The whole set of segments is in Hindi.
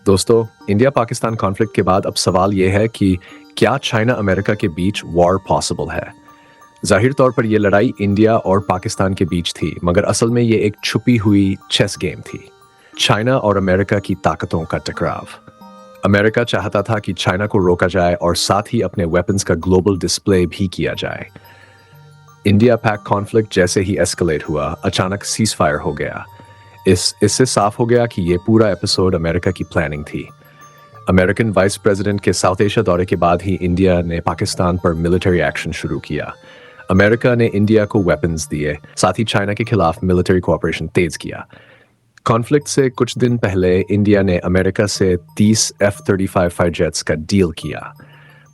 दोस्तों, इंडिया पाकिस्तान कॉन्फ्लिक्ट के बाद अब सवाल यह है कि क्या चाइना अमेरिका के बीच वॉर पॉसिबल है। जाहिर तौर पर यह लड़ाई इंडिया और पाकिस्तान के बीच थी, मगर असल में यह एक छुपी हुई चेस गेम थी। चाइना और अमेरिका की ताकतों का टकराव। अमेरिका चाहता था कि चाइना को रोका जाए और साथ ही अपने वेपन्स का ग्लोबल डिस्प्ले भी किया जाए। इंडिया पैक कॉन्फ्लिक्ट जैसे ही एस्केलेट हुआ, अचानक सीज फायर हो गया। इससे साफ हो गया कि यह पूरा एपिसोड अमेरिका की प्लानिंग थी। अमेरिकन वाइस प्रेसिडेंट के साउथ एशिया दौरे के बाद ही इंडिया ने पाकिस्तान पर मिलिट्री एक्शन शुरू किया। अमेरिका ने इंडिया को वेपन्स दिए, साथ ही चाइना के खिलाफ मिलिट्री कोऑपरेशन तेज किया। कॉन्फ्लिक्ट से कुछ दिन पहले इंडिया ने अमेरिका से 30 F-35 फाइटर जेट्स का डील किया,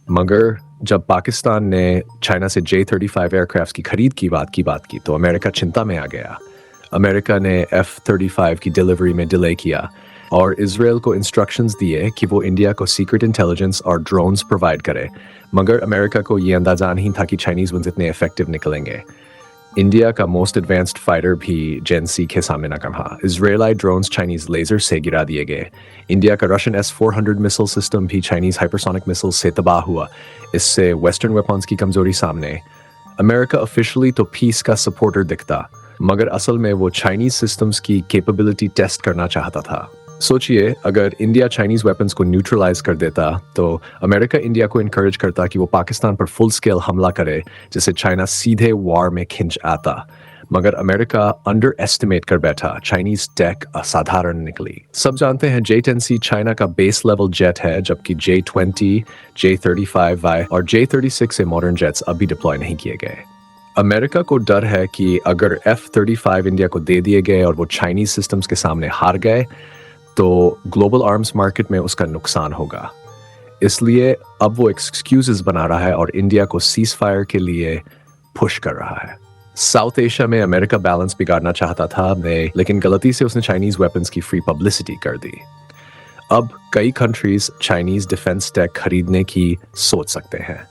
मगर जब पाकिस्तान ने चाइना से J-35 एयरक्राफ्ट की खरीद की बात की तो अमेरिका चिंता में आ गया। अमेरिका ने F-35 की डिलीवरी में डिले किया और इजराइल को इंस्ट्रक्शंस दिए कि वो इंडिया को सीक्रेट इंटेलिजेंस और ड्रोन्स प्रोवाइड करे, मगर अमेरिका को ये अंदाजा नहीं था कि चाइनीज वंस इतने इफेक्टिव निकलेंगे। इंडिया का मोस्ट एडवांस्ड फाइटर भी जेन सी के सामने नाकाम रहा। इजरायली ड्रोन्स चाइनीज लेजर से गिरा दिए गए। इंडिया का रशियन S-400 मिसाइल सिस्टम भी चाइनीज हाइपरसोनिक मिसाइल से तबाह हुआ। इससे वेस्टर्न वेपन्स की कमजोरी सामने। अमेरिका ऑफिशियली तो पीस का सपोर्टर दिखता, मगर असल में वो चाइनीज सिस्टम्स की कैपेबिलिटी टेस्ट करना चाहता था। सोचिए, अगर इंडिया चाइनीज वेपन्स को न्यूट्रलाइज कर देता तो अमेरिका इंडिया को इनकरेज करता कि वो पाकिस्तान पर फुल स्केल हमला करे, जिससे चाइना सीधे वॉर में खिंच आता। मगर अमेरिका अंडर एस्टिमेट कर बैठा। चाइनीज टेक असाधारण निकली। सब जानते हैं J-10C चाइना का बेस लेवल जेट है, जबकि J-20, J-35Y और J-36 से मॉडर्न जेट्स अभी डिप्लॉय नहीं किए गए। अमेरिका को डर है कि अगर F-35 इंडिया को दे दिए गए और वो चाइनीज सिस्टम्स के सामने हार गए तो ग्लोबल आर्म्स मार्केट में उसका नुकसान होगा। इसलिए अब वो एक्सक्यूजेस बना रहा है और इंडिया को सीज फायर के लिए पुश कर रहा है। साउथ एशिया में अमेरिका बैलेंस बिगाड़ना चाहता था, लेकिन गलती से उसने चाइनीज वेपन्स की फ्री पब्लिसिटी कर दी। अब कई कंट्रीज चाइनीज डिफेंस टेक खरीदने की सोच सकते हैं।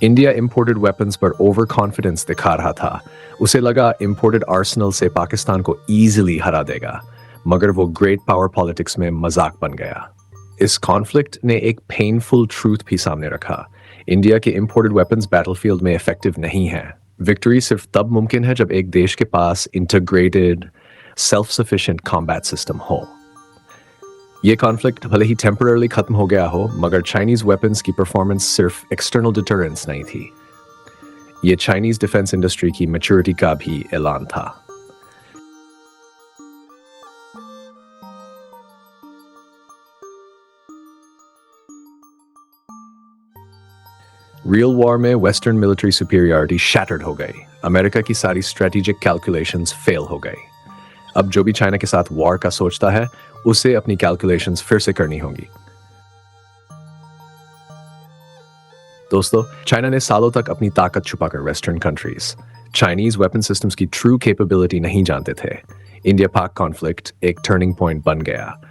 इंडिया इंपोर्टेड वेपन्स पर ओवर कॉन्फिडेंस दिखा रहा था। उसे लगा इंपोर्टेड आर्सेनल से पाकिस्तान को ईजिली हरा देगा, मगर वो ग्रेट पावर पॉलिटिक्स में मजाक बन गया। इस कॉन्फ्लिक्ट ने एक पेनफुल ट्रूथ भी सामने रखा। इंडिया के इंपोर्टेड वेपन्स बैटलफील्ड में इफेक्टिव नहीं है। विक्ट्री सिर्फ तब मुमकिन है जब एक देश के पास integrated self sufficient combat system हो। ये कॉन्फ्लिक्ट भले ही टेम्पररी खत्म हो गया हो, मगर चाइनीज वेपन्स की परफॉर्मेंस सिर्फ एक्सटर्नल डिटरेंस नहीं थी। ये चाइनीज डिफेंस इंडस्ट्री की मैच्योरिटी का भी ऐलान था। रियल वॉर में वेस्टर्न मिलिट्री सुपीरियरिटी शैटर्ड हो गई। अमेरिका की सारी स्ट्रेटेजिक कैलकुलेशंस फेल हो गई। अब जो भी चाइना के साथ वॉर का सोचता है, उसे अपनी कैलकुलेशंस फिर से करनी होंगी। दोस्तों, चाइना ने सालों तक अपनी ताकत छुपाकर western countries Chinese weapon systems की ट्रू कैपेबिलिटी नहीं जानते थे। इंडिया पाक कॉन्फ्लिक्ट एक टर्निंग पॉइंट बन गया।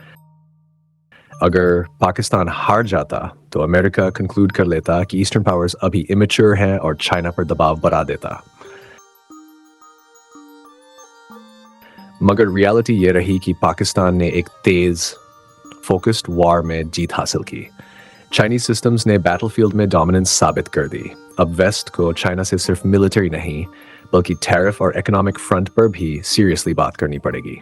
अगर पाकिस्तान हार जाता तो अमेरिका कंक्लूड कर लेता कि ईस्टर्न पावर्स अभी इमेच्योर हैं और चाइना पर दबाव बढ़ा देता। मगर रियलिटी ये रही कि पाकिस्तान ने एक तेज फोकस्ड वॉर में जीत हासिल की। चाइनीज सिस्टम्स ने बैटलफील्ड में डोमिनेंस साबित कर दी। अब वेस्ट को चाइना से सिर्फ मिलिट्री नहीं, बल्कि टैरिफ और इकोनॉमिक फ्रंट पर भी सीरियसली बात करनी पड़ेगी।